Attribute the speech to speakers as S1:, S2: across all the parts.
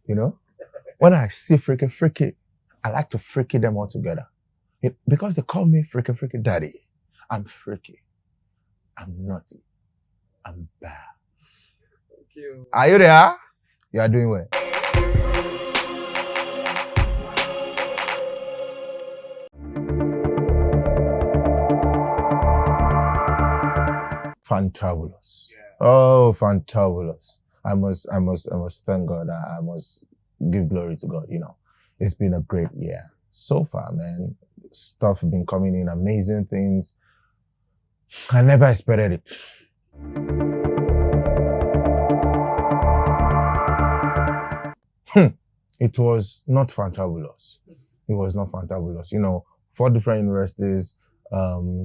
S1: You know, when I see freaky, I like to freaky them all together. Because they call me freaky daddy. I'm freaky. I'm naughty. I'm bad.
S2: Thank you.
S1: Are you there? You are doing well. Fantabulous.
S2: Yeah.
S1: Oh, fantabulous. I must thank God. I must give glory to God. You know, it's been a great year so far, man. Stuff been coming in, amazing things. I never expected it. It was not fantabulous. It was not fantabulous. You know, 4 different universities.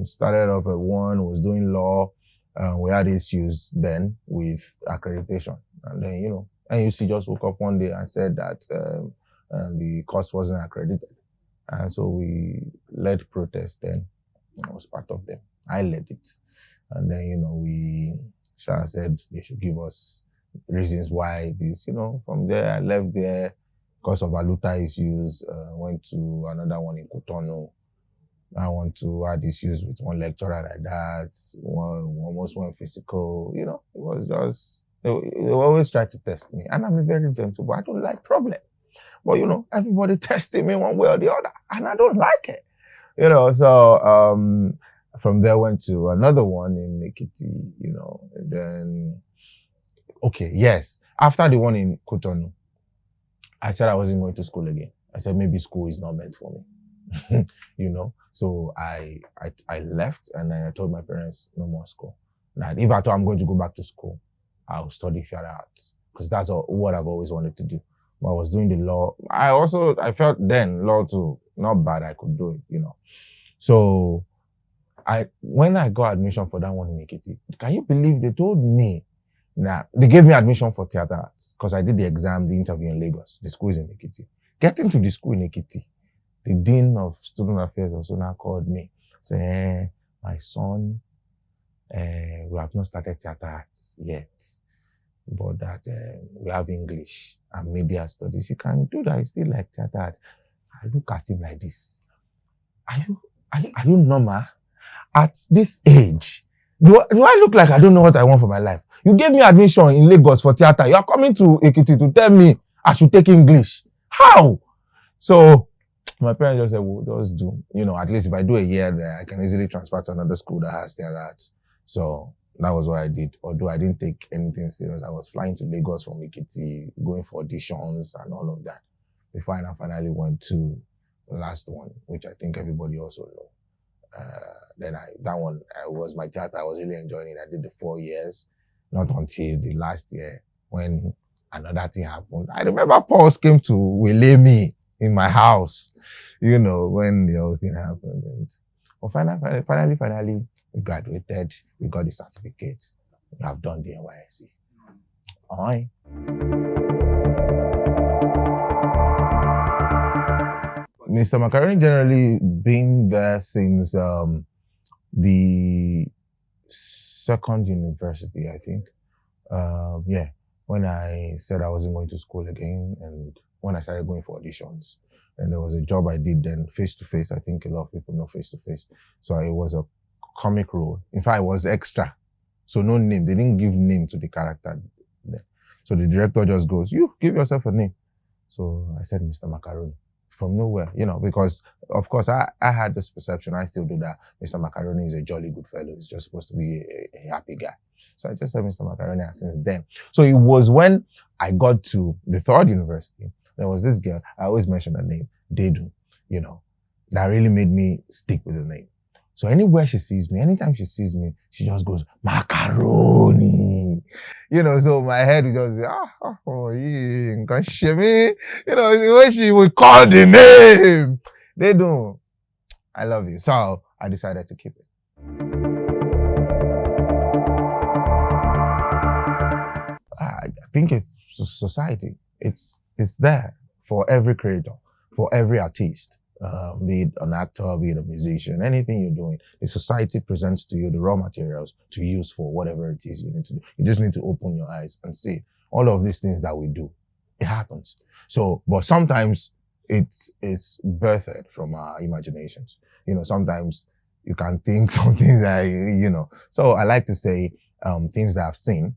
S1: Started off at one, was doing law. We had issues then with accreditation. And then, you know, NUC just woke up one day and said that the course wasn't accredited. And so we led protest then. I was part of them. I led it. And then, you know, we said they should give us reasons why this, you know, from there I left there because of valuta issues, went to another one in Cotonou. I want to had issues with one lecturer like that, almost went physical, you know, it was just, they always try to test me. And I'm a very gentle, but I don't like problem. But, you know, everybody testing me one way or the other, and I don't like it. You know, so from there went to another one in Ekiti, you know, and then, okay, yes. After the one in Cotonou, I said I wasn't going to school again. I said maybe school is not meant for me, you know. So I left, and then I told my parents no more school. That if I thought I'm going to go back to school, I'll study theater arts because that's what I've always wanted to do. But I was doing the law. I felt then law too, not bad. I could do it, you know. So when I got admission for that one in Ekiti, can you believe they told me that they gave me admission for theater arts because I did the exam, the interview in Lagos. The school is in Ekiti. Getting to the school in Ekiti, the dean of student affairs also now called me, saying, my son, we have not started theater arts yet, but that we have English and media studies. You can do that. It's still like theater arts. I look at him like this. Are you normal? At this age, do I look like I don't know what I want for my life? You gave me admission in Lagos for theater. You are coming to Ekiti to tell me I should take English. How? So my parents just said, well, just do. You know, at least if I do a year there, I can easily transfer to another school that has theater arts. So that was what I did. Although I didn't take anything serious. I was flying to Lagos from Ekiti, going for auditions and all of that. Before I finally went to the last one, which I think everybody also know. Then that one was my theater. I was really enjoying it. I did the 4 years, not until the last year when another thing happened. I remember Pauls came to waylay me in my house, you know, when the whole thing happened. And well, finally, we graduated. We got the certificate. We have done the NYSC. Aye. Mr. Macaroni generally been there since the second university, I think. Yeah, when I said I wasn't going to school again, and when I started going for auditions, and there was a job I did then face-to-face. I think a lot of people know face-to-face. So it was a comic role. In fact, it was extra. So no name. They didn't give name to the character. So the director just goes, you give yourself a name. So I said, Mr. Macaroni. From nowhere, you know, because of course I had this perception, I still do that. Mr. Macaroni is a jolly good fellow. He's just supposed to be a happy guy. So I just said Mr. Macaroni, and since then. So it was when I got to the third university, there was this girl, I always mention her name, Dedu, you know, that really made me stick with the name. So anywhere she sees me, anytime she sees me, she just goes, Macaroni. You know, so my head would just say, you know, the way she would call the name. They do. I love you. So I decided to keep it. I think it's society. It's there for every creator, for every artist. Be it an actor, be it a musician, anything you're doing, the society presents to you the raw materials to use for whatever it is you need to do. You just need to open your eyes and see all of these things that we do. It happens. So, but sometimes it's birthed from our imaginations. Sometimes you can think some things that, So I like to say things that I've seen,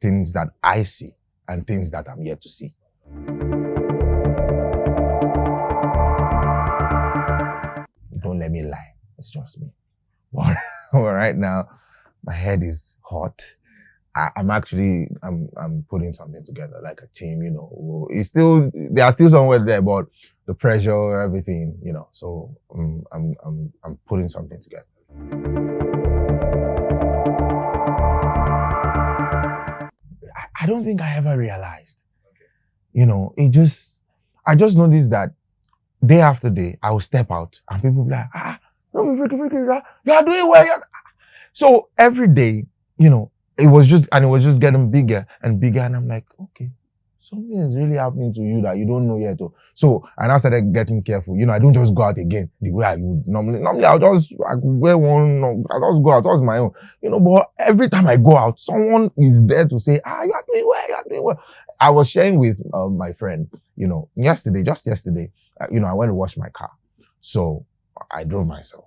S1: things that I see, and things that I'm yet to see. Don't let me lie. It's just me. But right now, my head is hot. I'm putting something together like a team, there are still somewhere there, but the pressure, everything, so I'm putting something together. I don't think I ever realized, I just noticed that day after day, I will step out and people be like, don't be freaky, you are doing well. So every day, it was just getting bigger and bigger. And I'm like, okay, something is really happening to you that you don't know yet. So, and I started getting careful. I don't just go out again the way I would normally. I'll just wear one, I'll just go out, that's my own. But every time I go out, someone is there to say, you are doing well. I was sharing with my friend, just yesterday, I went to wash my car. So I drove myself.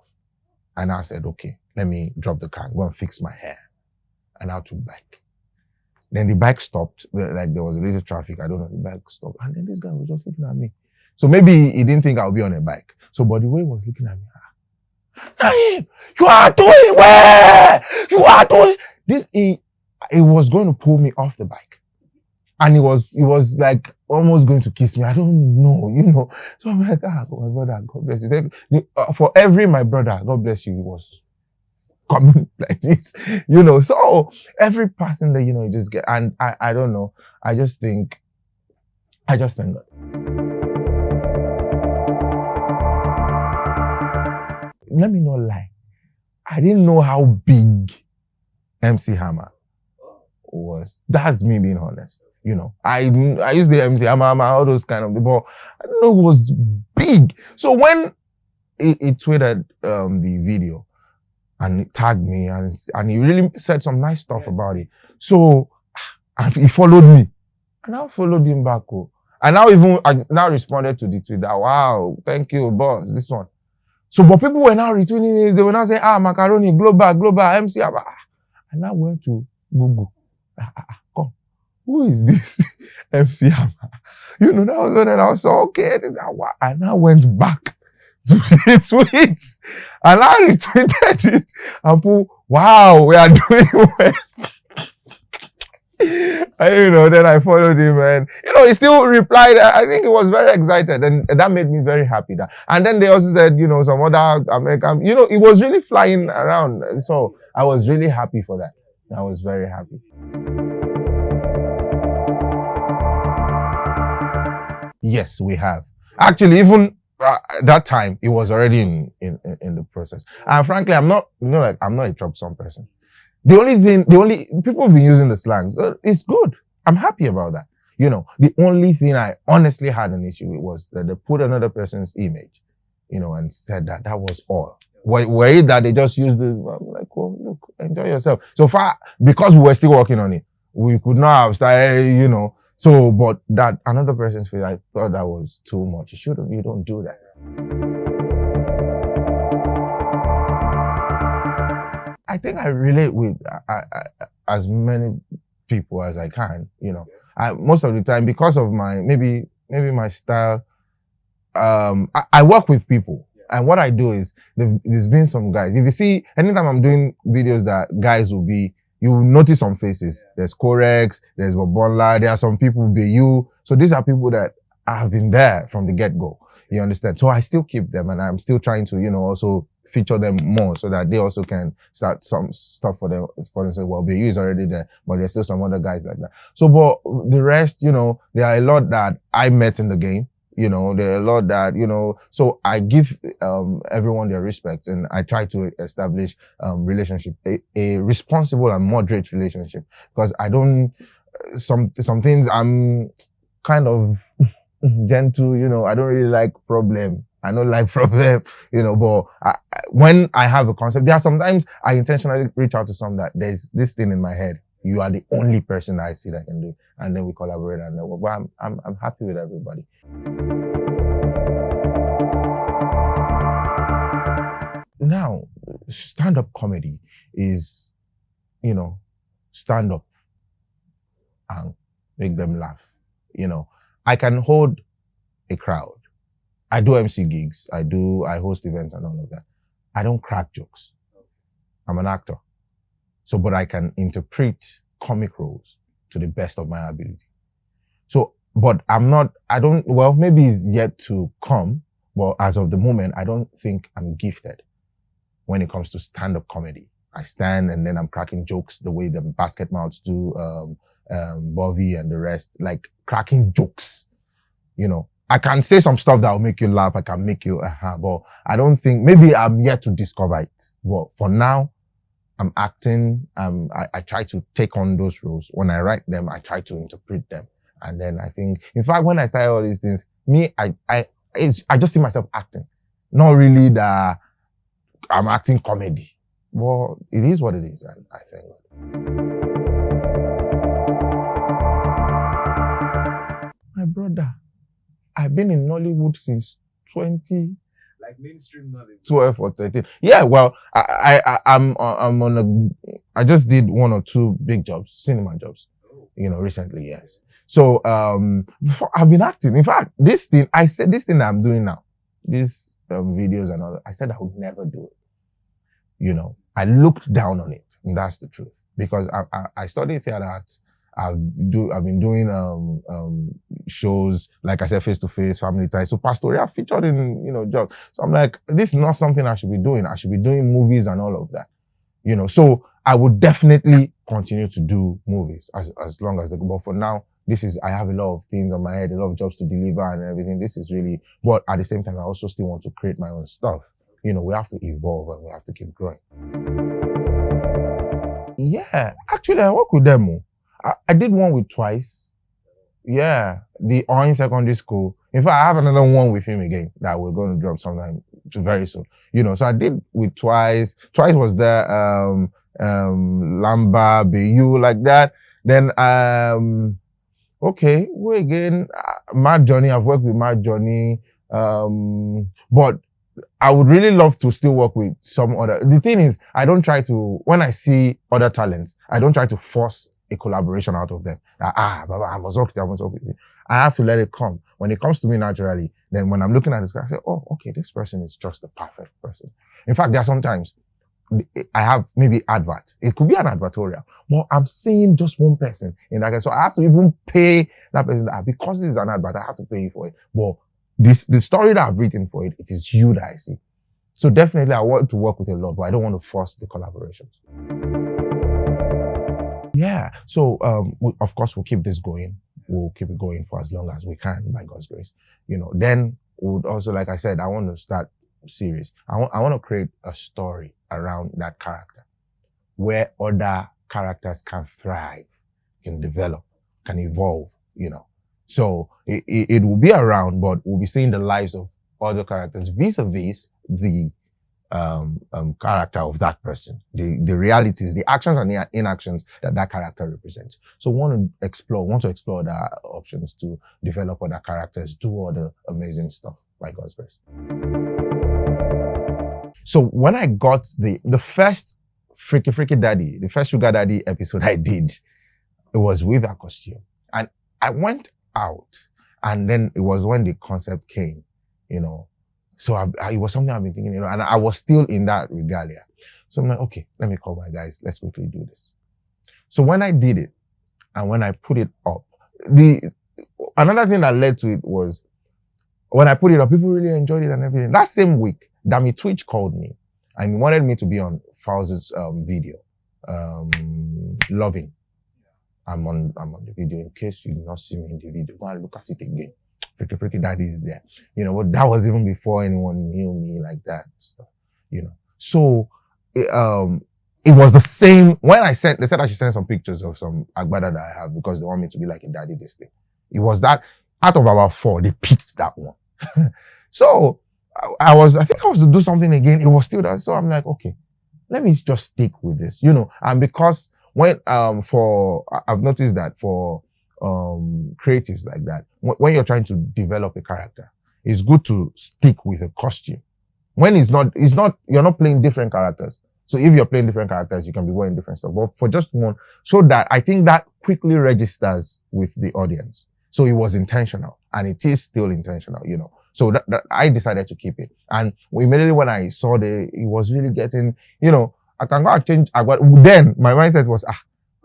S1: And I said, okay, let me drop the car and go and fix my hair. And I took bike. Then the bike stopped. Like there was a little traffic. I don't know. The bike stopped. And then this guy was just looking at me. So maybe he didn't think I would be on a bike. So, but the way he was looking at me, Naeem, you are doing well. You are doing this. He was going to pull me off the bike. And he was like almost going to kiss me. I don't know, So I'm like, my brother, God bless you. For every my brother, God bless you, he was coming like this, So every person that, you just get, and I don't know. I just thank God. Let me not lie. I didn't know how big MC Hammer was. That's me being honest. I used the MC Hammer, all those kind of, but I didn't know it was big. So when he tweeted the video and it tagged me and he really said some nice stuff about it. So and he followed me and I followed him back. And I now responded to the tweet that, wow, thank you, boss, this one. So, but people were now retweeting it. They were now saying, Macaroni, global, MC Hammer. And I went to Google. Come. Who is this MC Hammer? That was when I was so okay. And I went back to the tweet and I retweeted it and put, wow, we are doing well. And, then I followed him and, he still replied. I think he was very excited and that made me very happy. And then they also said, some other American, it was really flying around. So I was really happy for that. I was very happy. Yes, we have. Actually, even that time, it was already in the process. And frankly, I'm not a troublesome person. The only people have been using the slangs. It's good. I'm happy about that. The only thing I honestly had an issue with was that they put another person's image, and said that was all. Were it that they just used the, I'm like, oh, look, enjoy yourself. So far, because we were still working on it, we could not have started, So, but that another person's face, I thought that was too much. You don't do that. I think I relate with as many people as I can, most of the time, because of maybe my style, I work with people. And what I do is, there's been some guys, if you see, anytime I'm doing videos that guys will be, you will notice some faces. There's Corex, there's Wabonla, there are some people, you. So these are people that have been there from the get-go. You understand? So I still keep them and I'm still trying to, also feature them more so that they also can start some stuff for themselves. Well, BU is already there, but there's still some other guys like that. So, but the rest, there are a lot that I met in the game. There are a lot that, so I give everyone their respect and I try to establish relationship, a responsible and moderate relationship, because I don't, some things I'm kind of gentle, I don't really like problem. I don't like problem, but when I have a concept, there are sometimes I intentionally reach out to some that there's this thing in my head, You are the only person I see that can do it. And then we collaborate and then, well, I'm happy with everybody. Now, stand-up comedy is, stand up and make them laugh. I can hold a crowd. I do MC gigs. I host events and all of that. I don't crack jokes. I'm an actor. So, but I can interpret comic roles to the best of my ability. So, but maybe it's yet to come, but as of the moment, I don't think I'm gifted when it comes to stand-up comedy. I stand and then I'm cracking jokes the way the basket mouths do, Bobby and the rest, like cracking jokes, I can say some stuff that will make you laugh. I can make you, but I don't think, maybe I'm yet to discover it. But for now, I'm acting. I try to take on those roles. When I write them, I try to interpret them. And then I think, in fact, when I started all these things, I just see myself acting. Not really that I'm acting comedy. Well, it is what it is, and I think. My brother, I've been in Nollywood since 20.
S2: Like mainstream Nollywood.
S1: 12 or 13. Yeah, well, I just did 1 or 2 big jobs, cinema jobs, recently, yes. So, I've been acting. In fact, this thing that I'm doing now, these videos and all that, I said I would never do it. I looked down on it, and that's the truth. Because I studied theater arts. I've been doing shows, like I said, face-to-face, family ties. So pastoral featured in, jobs. So I'm like, this is not something I should be doing. I should be doing movies and all of that. So I would definitely continue to do movies as long as but for now, I have a lot of things on my head, a lot of jobs to deliver and everything. This is really, but at the same time, I also still want to create my own stuff. We have to evolve and we have to keep growing. Yeah, actually, I work with them. I did one with Twice. Yeah, the Oin Secondary School. In fact, I have another one with him again that we're going to drop sometime very soon. So I did with Twice. Twice was there, Lamba, Bayu, like that. Then, okay, we again, Mad Johnny. I've worked with Mad Johnny. But I would really love to still work with some other. The thing is, when I see other talents, I don't try to force a collaboration out of them. Baba, I must work with you. I have to let it come. When it comes to me naturally, then when I'm looking at this guy, I say, oh, okay, this person is just the perfect person. In fact, there are sometimes I have maybe advert. It could be an advertorial, but I'm seeing just one person in that guy. So I have to even pay that person because this is an advert, I have to pay you for it. But the story that I've written for it, it is you that I see. So definitely I want to work with a lot, but I don't want to force the collaborations. Yeah. So, of course, we'll keep this going. We'll keep it going for as long as we can, by God's grace. Then we'll also, like I said, I want to start a series. I want to create a story around that character where other characters can thrive, can develop, can evolve, So it will be around, but we'll be seeing the lives of other characters vis-a-vis the character of that person, the realities, the actions and the inactions that character represents. So want to explore the options to develop other characters, do other amazing stuff by God's grace. So when I got the first Freaky Daddy, the first Sugar Daddy episode I did, it was with a costume. And I went out, and then it was when the concept came, So it was something I've been thinking, and I was still in that regalia. So I'm like, okay, let me call my guys. Let's quickly do this. So when I did it, and when I put it up, another thing that led to it was, when I put it up, people really enjoyed it and everything. That same week, Dami Twitch called me and wanted me to be on Fowl's video, Loving. I'm on the video. In case you did not see me in the video, go and look at it again. Freaky Daddy is there. But that was even before anyone knew me like that stuff. So it was the same when they said I should send some pictures of some agbada that I have because they want me to be like a daddy this thing. It was that out of our 4, they picked that one. So I think I was to do something again. It was still that. So I'm like, okay, let me just stick with this, and because when I've noticed that for creatives like that, when you're trying to develop a character, it's good to stick with a costume. When you're not playing different characters. So if you're playing different characters, you can be wearing different stuff. But for just one, so that I think that quickly registers with the audience. So it was intentional, and it is still intentional, you know. So that I decided to keep it. And immediately when I saw it was really getting, you know, I can go and change Agbada. Then my mindset was,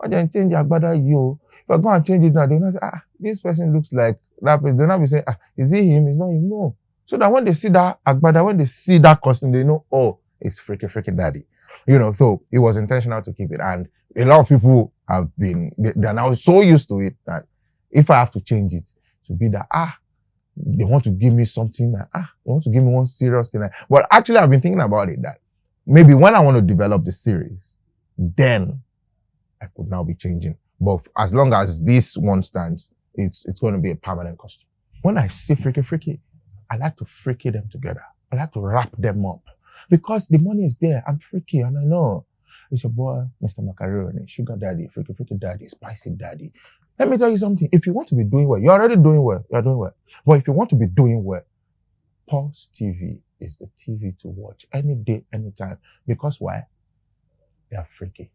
S1: I can change Agbada, you. If I go and change it now, they're not say, this person looks like that person. They'll not be saying, is it him? It's not him. No. So that when they see that Agbada, when they see that costume, they know, oh, it's freaky daddy. You know, so it was intentional to keep it. And a lot of people they're now so used to it that if I have to change it, to be that, they want to give me something, they want to give me one serious thing. But actually, I've been thinking about it that maybe when I want to develop the series, then I could now be changing. But as long as this one stands, it's going to be a permanent costume. When I see freaky, I like to freaky them together. I like to wrap them up. Because the money is there. I'm freaky and I know. It's your boy, Mr Macaroni, sugar daddy, freaky daddy, spicy daddy. Let me tell you something. If you want to be doing well, you're already doing well. You're doing well. But if you want to be doing well, Pulse TV is the TV to watch any day, anytime. Because why? They are freaky.